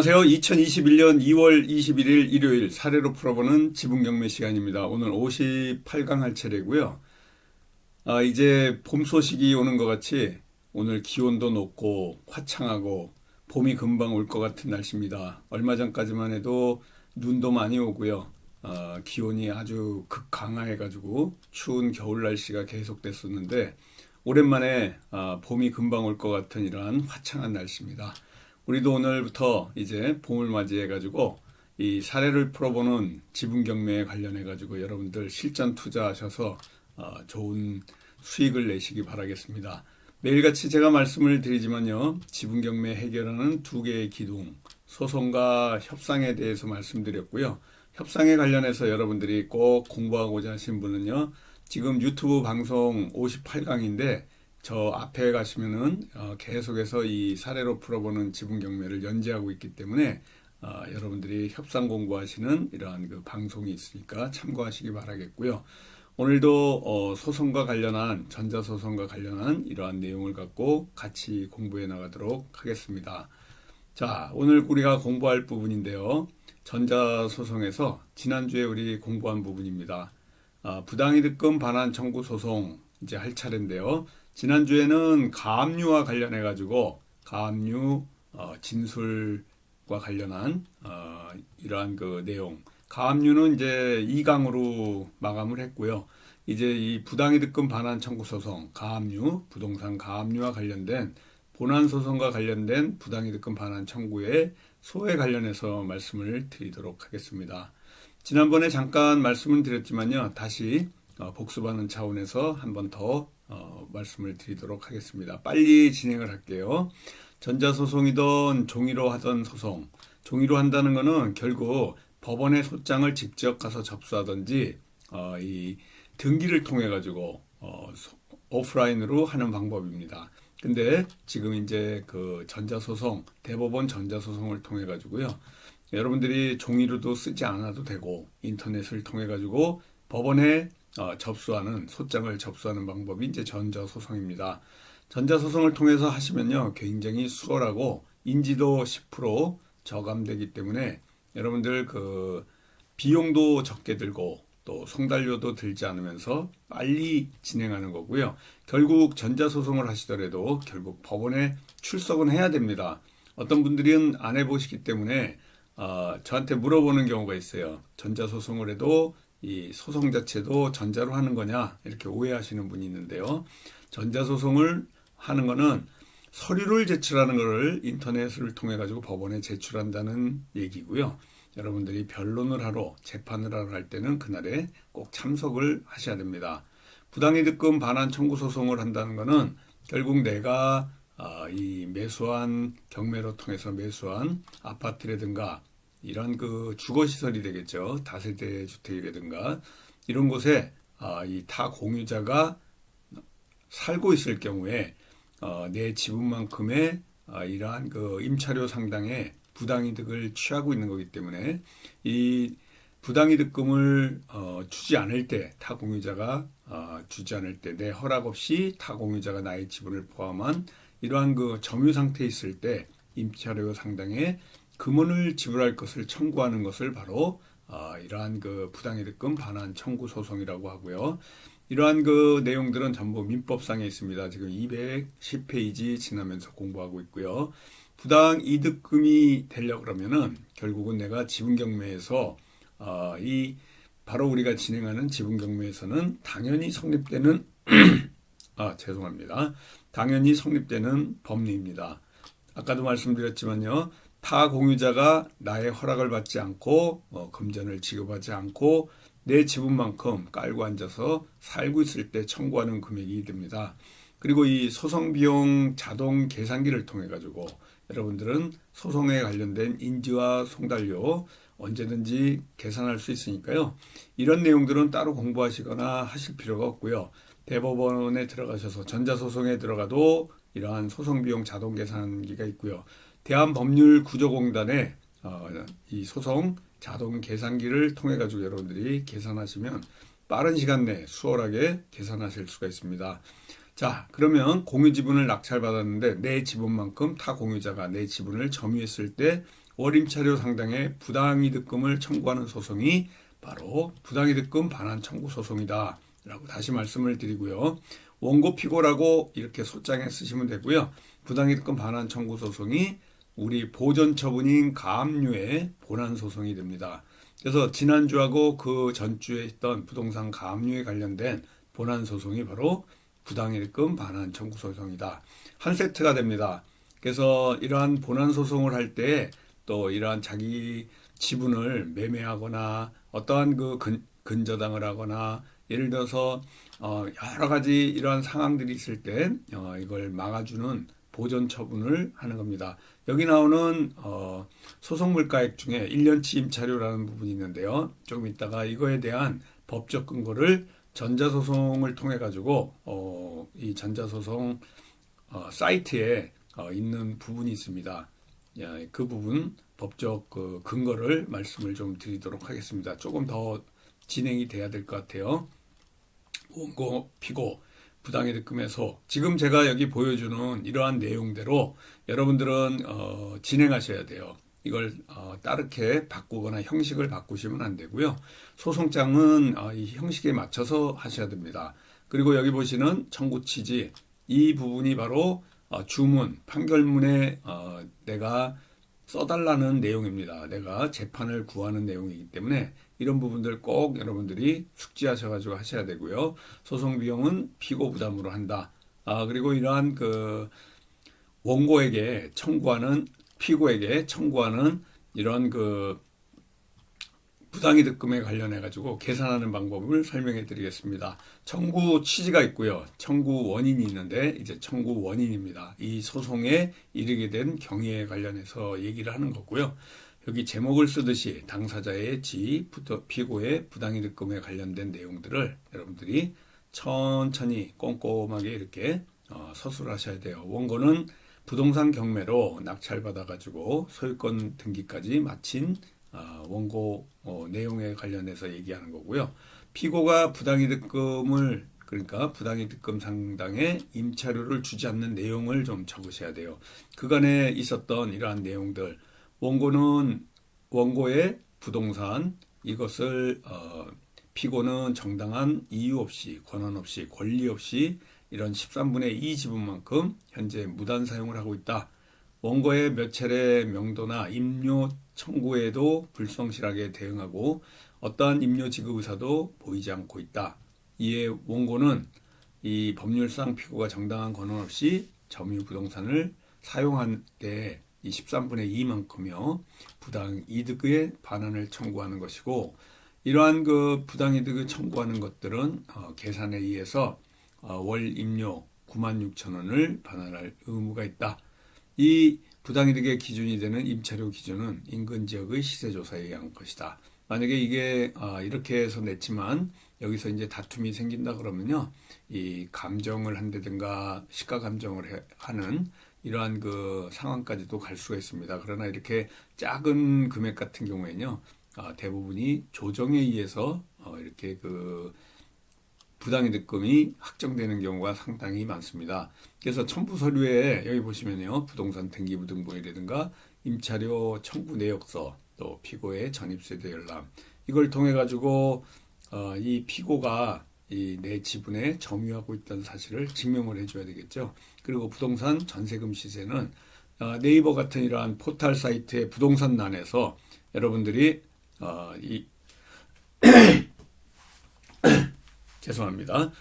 안녕하세요. 2021년 2월 21일 일요일 사례로 풀어보는 지분경매 시간입니다. 오늘 58강 할 차례고요. 이제 봄 소식이 오는 것 같이 오늘 기온도 높고 화창하고 봄이 금방 올 것 같은 날씨입니다. 얼마 전까지만 해도 눈도 많이 오고요. 기온이 아주 극강하해가지고 추운 겨울 날씨가 계속됐었는데 오랜만에 봄이 금방 올 것 같은 이러한 화창한 날씨입니다. 우리도 오늘부터 이제 봄을 맞이해가지고 이 사례를 풀어보는 지분 경매에 관련해가지고 여러분들 실전 투자하셔서 좋은 수익을 내시기 바라겠습니다. 매일같이 제가 말씀을 드리지만요, 지분 경매 해결하는 두 개의 기둥, 소송과 협상에 대해서 말씀드렸고요. 협상에 관련해서 여러분들이 꼭 공부하고자 하신 분은요, 지금 유튜브 방송 58강인데 저 앞에 가시면은 계속해서 이 사례로 풀어보는 지분 경매를 연재하고 있기 때문에 여러분들이 협상 공부하시는 이러한 그 방송이 있으니까 참고하시기 바라겠고요. 오늘도 소송과 관련한 전자소송과 관련한 이러한 내용을 갖고 같이 공부해 나가도록 하겠습니다. 자, 오늘 우리가 공부할 부분인데요. 전자소송에서 지난주에 우리 공부한 부분입니다. 부당이득금 반환 청구 소송 이제 할 차례인데요. 지난주에는 가압류와 관련해 가지고 가압류 진술과 관련한 이러한 그 내용, 가압류는 이제 2강으로 마감을 했고요. 이제 이 부당이득금 반환 청구 소송, 가압류, 부동산 가압류와 관련된 본안 소송과 관련된 부당이득금 반환 청구의 소에 관련해서 말씀을 드리도록 하겠습니다. 지난번에 잠깐 말씀을 드렸지만요, 다시 복습하는 차원에서 한 번 더 말씀을 드리도록 하겠습니다. 빨리 진행을 할게요. 전자소송이든 종이로 하던 소송, 종이로 한다는 것은 결국 법원의 소장을 직접 가서 접수하든지 이 등기를 통해 가지고 오프라인으로 하는 방법입니다. 근데 지금 이제 그 전자소송, 대법원 전자소송을 통해 가지고요, 여러분들이 종이로도 쓰지 않아도 되고 인터넷을 통해 가지고 법원에 접수하는, 소장을 접수하는 방법이 이제 전자소송입니다. 전자소송을 통해서 하시면요, 굉장히 수월하고 인지도 10% 저감되기 때문에 여러분들 그 비용도 적게 들고 또 송달료도 들지 않으면서 빨리 진행하는 거고요. 결국 전자소송을 하시더라도 결국 법원에 출석은 해야 됩니다. 어떤 분들은 안 해보시기 때문에 저한테 물어보는 경우가 있어요. 전자소송을 해도 이 소송 자체도 전자로 하는 거냐 이렇게 오해하시는 분이 있는데요. 전자소송을 하는 거는 서류를 제출하는 것을 인터넷을 통해 가지고 법원에 제출한다는 얘기고요. 여러분들이 변론을 하러, 재판을 하러 할 때는 그날에 꼭 참석을 하셔야 됩니다. 부당이득금 반환 청구 소송을 한다는 것은 결국 내가 이 매수한, 경매로 통해서 매수한 아파트라든가 이런 그 주거시설이 되겠죠. 다세대 주택이라든가 이런 곳에 이 타 공유자가 살고 있을 경우에 내 지분만큼의 이러한 그 임차료 상당의 부당이득을 취하고 있는 거기 때문에 이 부당이득금을 주지 않을 때, 타 공유자가 주지 않을 때, 내 허락 없이 타 공유자가 나의 지분을 포함한 이러한 그 점유 상태에 있을 때 임차료 상당의 금원을 지불할 것을 청구하는 것을 바로 이러한 그 부당이득금 반환 청구 소송이라고 하고요. 이러한 그 내용들은 전부 민법상에 있습니다. 지금 210페이지 지나면서 공부하고 있고요. 부당이득금이 되려고 그러면은 결국은 내가 지분경매에서 이 바로 우리가 진행하는 지분경매에서는 당연히 성립되는 죄송합니다. 당연히 성립되는 법리입니다. 아까도 말씀드렸지만요. 타 공유자가 나의 허락을 받지 않고 금전을 지급하지 않고 내 지분만큼 깔고 앉아서 살고 있을 때 청구하는 금액이 됩니다. 그리고 이 소송 비용 자동 계산기를 통해 가지고 여러분들은 소송에 관련된 인지와 송달료 언제든지 계산할 수 있으니까요. 이런 내용들은 따로 공부하시거나 하실 필요가 없고요. 대법원에 들어가셔서 전자소송에 들어가도 이러한 소송 비용 자동 계산기가 있고요. 대한법률구조공단에 이 소송 자동 계산기를 통해 가지고 여러분들이 계산하시면 빠른 시간 내에 수월하게 계산하실 수가 있습니다. 자, 그러면 공유 지분을 낙찰받았는데 내 지분만큼 타 공유자가 내 지분을 점유했을 때 월임차료 상당의 부당이득금을 청구하는 소송이 바로 부당이득금 반환 청구 소송이다 라고 다시 말씀을 드리고요. 원고 피고라고 이렇게 소장에 쓰시면 되고요. 부당이득금 반환 청구 소송이 우리 보전 처분인 가압류의 본안 소송이 됩니다. 그래서 지난주하고 그 전주에 있던 부동산 가압류에 관련된 본안 소송이 바로 부당이득금 반환 청구 소송이다. 한 세트가 됩니다. 그래서 이러한 본안 소송을 할 때 또 이러한 자기 지분을 매매하거나 어떠한 그 근저당을 하거나 예를 들어서 여러 가지 이러한 상황들이 있을 때 이걸 막아주는 보전 처분을 하는 겁니다. 여기 나오는 소송 물가액 중에 1년치 임차료라는 부분이 있는데요. 조금 있다가 이거에 대한 법적 근거를 전자소송을 통해 가지고 이 전자소송 사이트에 있는 부분이 있습니다. 그 부분 법적 그 근거를 말씀을 좀 드리도록 하겠습니다. 조금 더 진행이 돼야 될 것 같아요. 원고, 피고, 부당이득금 해소. 지금 제가 여기 보여주는 이러한 내용대로 여러분들은 진행하셔야 돼요. 이걸 따르게 바꾸거나 형식을 바꾸시면 안 되고요. 소송장은 이 형식에 맞춰서 하셔야 됩니다. 그리고 여기 보시는 청구 취지, 이 부분이 바로 주문, 판결문에 내가 써달라는 내용입니다. 내가 재판을 구하는 내용이기 때문에 이런 부분들 꼭 여러분들이 숙지하셔가지고 하셔야 되고요. 소송 비용은 피고 부담으로 한다. 그리고 이러한 그 원고에게 청구하는 피고에게 청구하는 이런 그 부당이득금에 관련해 가지고 계산하는 방법을 설명해 드리겠습니다. 청구 취지가 있고요. 청구 원인이 있는데 이제 청구 원인입니다. 이 소송에 이르게 된 경위에 관련해서 얘기를 하는 거고요. 여기 제목을 쓰듯이 당사자의 지, 피고의 부당이득금에 관련된 내용들을 여러분들이 천천히 꼼꼼하게 이렇게 서술하셔야 돼요. 원고는 부동산 경매로 낙찰받아 가지고 소유권 등기까지 마친 원고 내용에 관련해서 얘기하는 거고요. 피고가 부당이득금을 그러니까 부당이득금 상당의 임차료를 주지 않는 내용을 좀 적으셔야 돼요. 그간에 있었던 이러한 내용들, 원고는 원고의 부동산 이것을 피고는 정당한 이유 없이 권한 없이 권리 없이 이런 13분의 2 지분만큼 현재 무단 사용을 하고 있다. 원고의 몇 차례 명도나 임료 청구에도 불성실하게 대응하고 어떠한 임료 지급 의사도 보이지 않고 있다. 이에 원고는 이 법률상 피고가 정당한 권한 없이 점유 부동산을 사용한 때 이 13분의 2만큼여 부당 이득의 반환을 청구하는 것이고 이러한 그 부당 이득을 청구하는 것들은 계산에 의해서 월 임료 96,000원을 반환할 의무가 있다. 이 부당이득의 기준이 되는 임차료 기준은 인근 지역의 시세조사에 의한 것이다. 만약에 이게 이렇게 해서 냈지만 여기서 이제 다툼이 생긴다 그러면요, 이 감정을 한다든가 시가 감정을 하는 이러한 그 상황까지도 갈 수가 있습니다. 그러나 이렇게 작은 금액 같은 경우에는요, 대부분이 조정에 의해서 이렇게 그 부당이득금이 확정되는 경우가 상당히 많습니다. 그래서 첨부 서류에 여기 보시면요, 부동산 등기부 등본이라든가 임차료 청구 내역서, 또 피고의 전입세대 열람 이걸 통해 가지고 이 피고가 이 내 지분에 점유하고 있다는 사실을 증명을 해줘야 되겠죠. 그리고 부동산 전세금 시세는 네이버 같은 이러한 포털 사이트의 부동산란에서 여러분들이 죄송합니다.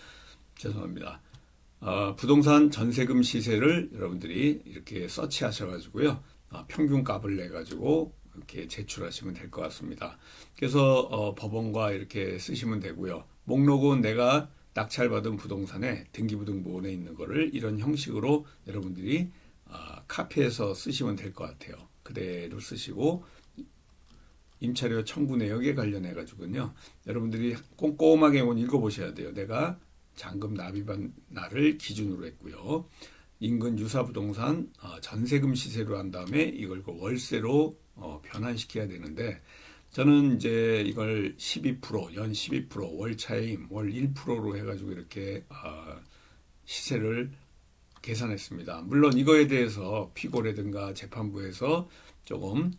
부동산 전세금 시세를 여러분들이 이렇게 서치하셔가지고요, 평균값을 내가지고 이렇게 제출하시면 될 것 같습니다. 그래서 법원과 이렇게 쓰시면 되고요. 목록은 내가 낙찰받은 부동산에 등기부등본에 있는 거를 이런 형식으로 여러분들이 카피해서 쓰시면 될 것 같아요. 그대로 쓰시고 임차료 청구 내역에 관련해 가지고는요, 여러분들이 꼼꼼하게 읽어보셔야 돼요. 내가 잔금 납입한 날을 기준으로 했고요. 인근 유사부동산 전세금 시세로 한 다음에 이걸 월세로 변환시켜야 되는데, 저는 이제 이걸 12%, 연 12%, 월 차임, 월 1%로 해가지고 이렇게 시세를 계산했습니다. 물론 이거에 대해서 피고라든가 재판부에서 조금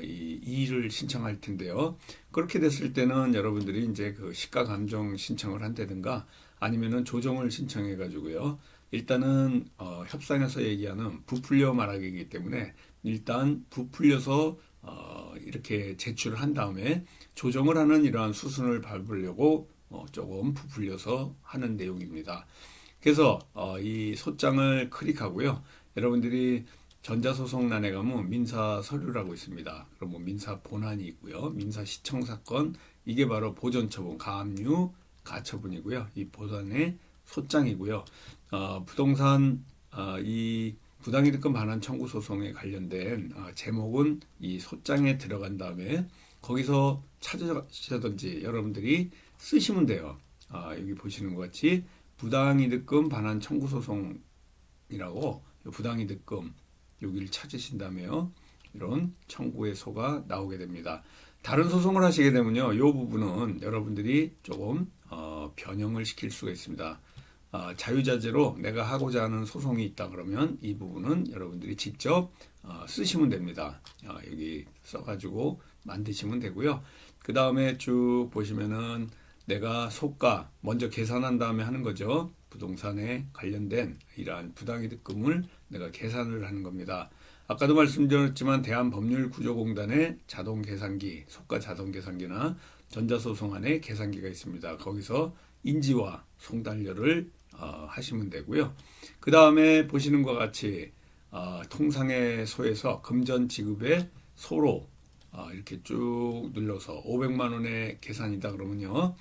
이 이의를 신청할 텐데요. 그렇게 됐을 때는 여러분들이 이제 그 시가 감정 신청을 한다든가 아니면은 조정을 신청해 가지고요. 일단은 협상에서 얘기하는 부풀려 말하기이기 때문에 일단 부풀려서 이렇게 제출을 한 다음에 조정을 하는 이러한 수순을 밟으려고 조금 부풀려서 하는 내용입니다. 그래서 이 소장을 클릭하고요. 여러분들이 전자소송란에 가면 민사 서류라고 있습니다. 그럼 뭐 민사 본안이 있고요. 민사 시청 사건 이게 바로 보존처분, 가압류, 가처분이고요. 이 보전의 소장이고요. 부동산 이 부당이득금 반환 청구 소송에 관련된 제목은 이 소장에 들어간 다음에 거기서 찾으셔든지 여러분들이 쓰시면 돼요. 여기 보시는 것 같이 부당이득금 반환 청구 소송이라고 부당이득금 여기를 찾으신다면요. 이런 청구의 소가 나오게 됩니다. 다른 소송을 하시게 되면요. 이 부분은 여러분들이 조금 변형을 시킬 수가 있습니다. 자유자재로 내가 하고자 하는 소송이 있다 그러면 이 부분은 여러분들이 직접 쓰시면 됩니다. 여기 써가지고 만드시면 되고요. 그 다음에 쭉 보시면은 내가 소가 먼저 계산한 다음에 하는 거죠. 부동산에 관련된 이러한 부당이득금을 내가 계산을 하는 겁니다. 아까도 말씀드렸지만 대한법률구조공단의 자동계산기, 소가 자동계산기나 전자소송안에 계산기가 있습니다. 거기서 인지와 송달료를 하시면 되고요. 그 다음에 보시는 것과 같이 통상의 소에서 금전 지급의 소로 이렇게 쭉 눌러서 500만 원의 계산이다 그러면요.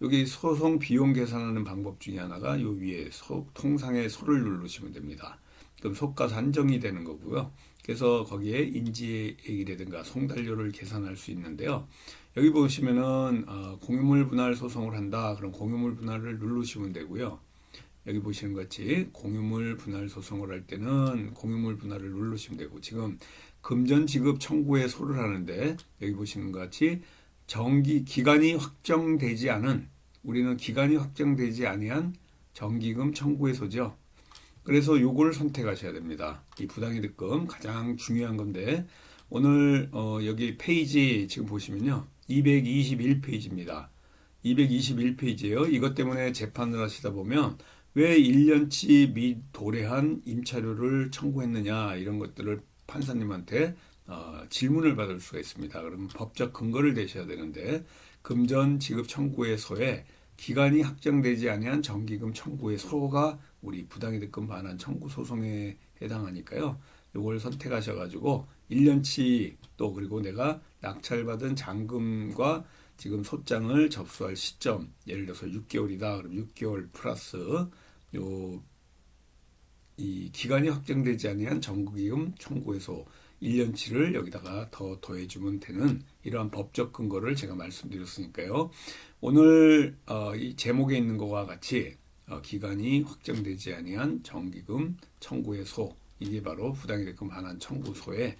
여기 소송 비용 계산하는 방법 중에 하나가 요 위에 통상의 소를 누르시면 됩니다. 그럼 소가 산정이 되는 거고요. 그래서 거기에 인지액이라든가 송달료를 계산할 수 있는데요. 여기 보시면은 공유물 분할 소송을 한다. 그럼 공유물 분할을 누르시면 되고요. 여기 보시는 것 같이 공유물 분할 소송을 할 때는 공유물 분할을 누르시면 되고 지금 금전 지급 청구의 소를 하는데 여기 보시는 것 같이 기간이 확정되지 않은 우리는 기간이 확정되지 아니한 정기금 청구의 소죠. 그래서 요걸 선택하셔야 됩니다. 이 부당이득금 가장 중요한 건데 오늘 여기 페이지 지금 보시면요. 221페이지입니다. 221페이지예요. 이것 때문에 재판을 하시다 보면 왜 1년치 미도래한 임차료를 청구했느냐 이런 것들을 판사님한테 질문을 받을 수가 있습니다. 그러면 법적 근거를 대셔야 되는데 금전 지급 청구의 소에 기간이 확정되지 아니한 정기금 청구의 소가 우리 부당이득금 반환 청구 소송에 해당하니까요. 이걸 선택하셔가지고 1년치 또 그리고 내가 낙찰받은 잔금과 지금 소장을 접수할 시점 예를 들어서 6개월이다. 그럼 6개월 플러스 이 기간이 확정되지 아니한 정기금 청구의 소 1년치를 여기다가 더 더해주면 되는 이러한 법적 근거를 제가 말씀드렸으니까요. 오늘 이 제목에 있는 것과 같이 기간이 확정되지 아니한 정기금 청구의 소 이게 바로 부당이득금 반환 청구소의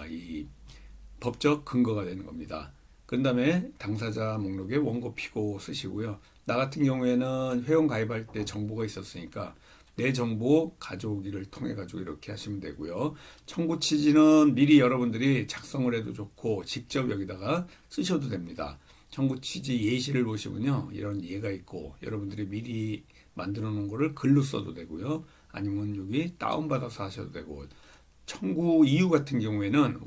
이 법적 근거가 되는 겁니다. 그 다음에 당사자 목록에 원고 피고 쓰시고요. 나 같은 경우에는 회원 가입할 때 정보가 있었으니까 내 정보 가져오기를 통해 가지고 이렇게 하시면 되고요. 청구 취지는 미리 여러분들이 작성을 해도 좋고 직접 여기다가 쓰셔도 됩니다. 청구 취지 예시를 보시면요. 이런 예가 있고 여러분들이 미리 만들어 놓은 거를 글로 써도 되고요. 아니면 여기 다운받아서 하셔도 되고 청구 이유 같은 경우에는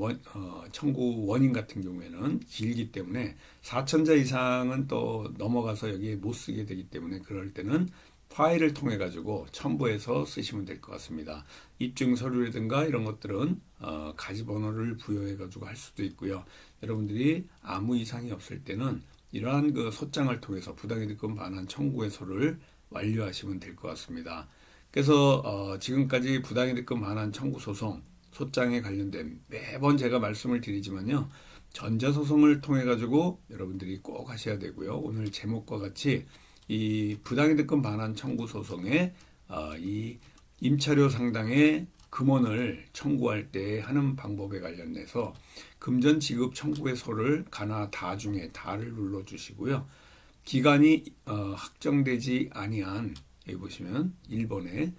청구 원인 같은 경우에는 길기 때문에 4천자 이상은 또 넘어가서 여기에 못 쓰게 되기 때문에 그럴 때는 파일을 통해 가지고 첨부해서 쓰시면 될 것 같습니다. 입증 서류라든가 이런 것들은 가지 번호를 부여해 가지고 할 수도 있고요. 여러분들이 아무 이상이 없을 때는 이러한 그 소장을 통해서 부당이득금 반환 청구의 소를 완료하시면 될 것 같습니다. 그래서 지금까지 부당이득금 반환 청구 소송 소장에 관련된 매번 제가 말씀을 드리지만요. 전자소송을 통해 가지고 여러분들이 꼭 하셔야 되고요. 오늘 제목과 같이 이 부당이득금 반환 청구 소송에 이 임차료 상당의 금원을 청구할 때 하는 방법에 관련해서 금전 지급 청구의 소를 가나 다 중에 다를 눌러 주시고요. 기간이 확정되지 아니한 여기 보시면 1번에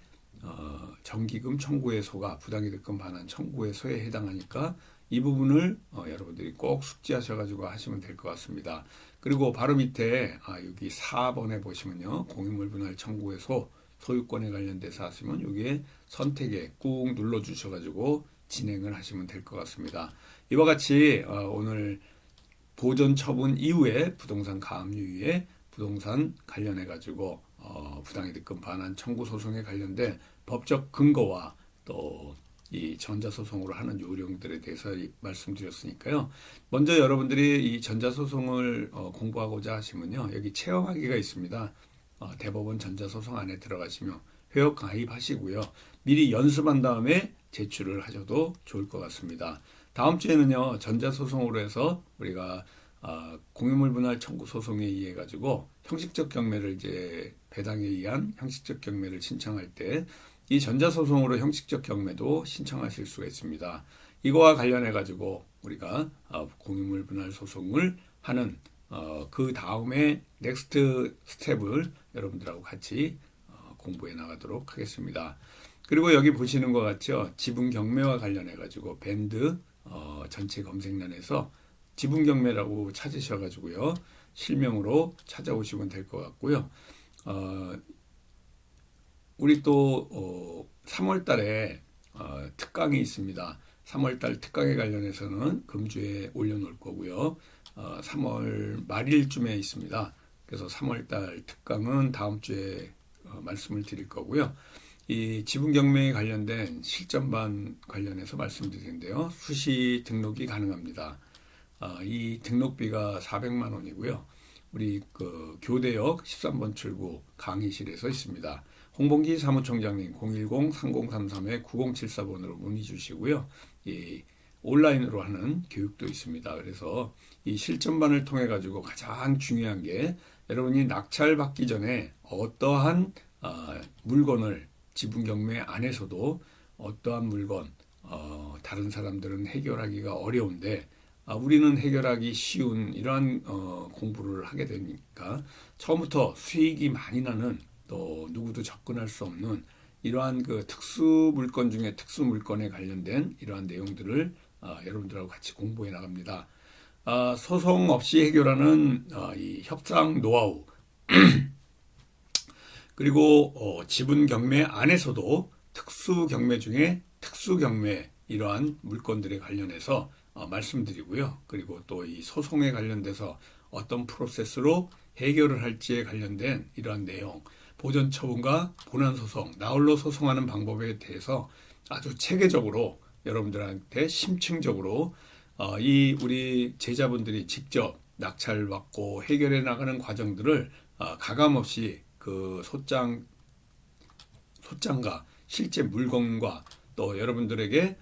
정기금 청구의 소가 부당이득금 반환 청구의 소에 해당하니까 이 부분을 여러분들이 꼭 숙지하셔가지고 하시면 될 것 같습니다. 그리고 바로 밑에 여기 4번에 보시면요. 공유물 분할 청구에서 소유권에 관련돼서 하시면 여기에 선택에 꾹 눌러 주셔가지고 진행을 하시면 될 것 같습니다. 이와 같이 오늘 보존 처분 이후에 부동산 가압류에 부동산 관련해 가지고 부당이득금 반환 청구 소송에 관련된 법적 근거와 또 이 전자소송으로 하는 요령들에 대해서 말씀드렸으니까요. 먼저 여러분들이 이 전자소송을 공부하고자 하시면요. 여기 체험하기가 있습니다. 대법원 전자소송 안에 들어가시면 회원 가입하시고요. 미리 연습한 다음에 제출을 하셔도 좋을 것 같습니다. 다음 주에는요. 전자소송으로 해서 우리가 공유물 분할 청구 소송에 의해 가지고 형식적 경매를 이제 배당에 의한 형식적 경매를 신청할 때 이 전자소송으로 형식적 경매도 신청하실 수가 있습니다. 이거와 관련해 가지고 우리가 공유물 분할 소송을 하는 그 다음에 넥스트 스텝을 여러분들하고 같이 공부해 나가도록 하겠습니다. 그리고 여기 보시는 것 같죠? 지분 경매와 관련해 가지고 밴드 전체 검색란에서 지분 경매라고 찾으셔가지고요. 실명으로 찾아오시면 될 것 같고요. 우리 또 3월 달에 특강이 있습니다. 3월 달 특강에 관련해서는 금주에 올려놓을 거고요. 3월 말일쯤에 있습니다. 그래서 3월 달 특강은 다음 주에 말씀을 드릴 거고요. 이 지분 경매에 관련된 실전반 관련해서 말씀드리는데요. 수시 등록이 가능합니다. 이 등록비가 400만 원이고요. 우리 그 교대역 13번 출구 강의실에서 있습니다. 홍범기 사무총장님 010-3033-9074번으로 문의 주시고요. 이 온라인으로 하는 교육도 있습니다. 그래서 이 실전반을 통해 가지고 가장 중요한 게 여러분이 낙찰받기 전에 어떠한 물건을 지분 경매 안에서도 어떠한 물건 다른 사람들은 해결하기가 어려운데 우리는 해결하기 쉬운 이러한 공부를 하게 되니까 처음부터 수익이 많이 나는 또 누구도 접근할 수 없는 이러한 그 특수 물건 중에 특수 물건에 관련된 이러한 내용들을 여러분들하고 같이 공부해 나갑니다. 소송 없이 해결하는 이 협상 노하우 그리고 지분 경매 안에서도 특수 경매 중에 특수 경매 이러한 물건들에 관련해서 말씀드리고요. 그리고 또 이 소송에 관련돼서 어떤 프로세스로 해결을 할지에 관련된 이러한 내용 보전 처분과 본안 소송, 나홀로 소송하는 방법에 대해서 아주 체계적으로 여러분들한테 심층적으로 이 우리 제자분들이 직접 낙찰받고 해결해 나가는 과정들을 가감없이 그 소장과 실제 물건과 또 여러분들에게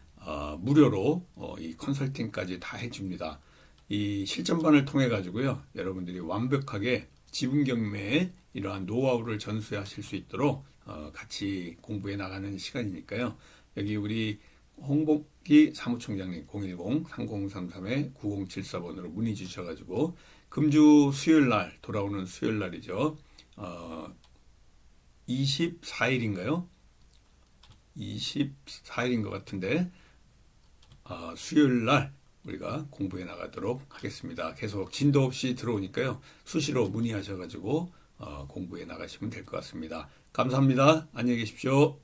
무료로 이 컨설팅까지 다 해줍니다. 이 실전반을 통해 가지고요, 여러분들이 완벽하게 지분 경매에 이러한 노하우를 전수하실 수 있도록 같이 공부해 나가는 시간이니까요. 여기 우리 홍범기 사무총장님 010-3033-9074번으로 문의 주셔가지고 금주 수요일 날 돌아오는 수요일 날이죠. 24일인가요? 24일인 것 같은데 수요일 날 우리가 공부해 나가도록 하겠습니다. 계속 진도 없이 들어오니까요. 수시로 문의하셔가지고 공부해 나가시면 될 것 같습니다. 감사합니다. 안녕히 계십시오.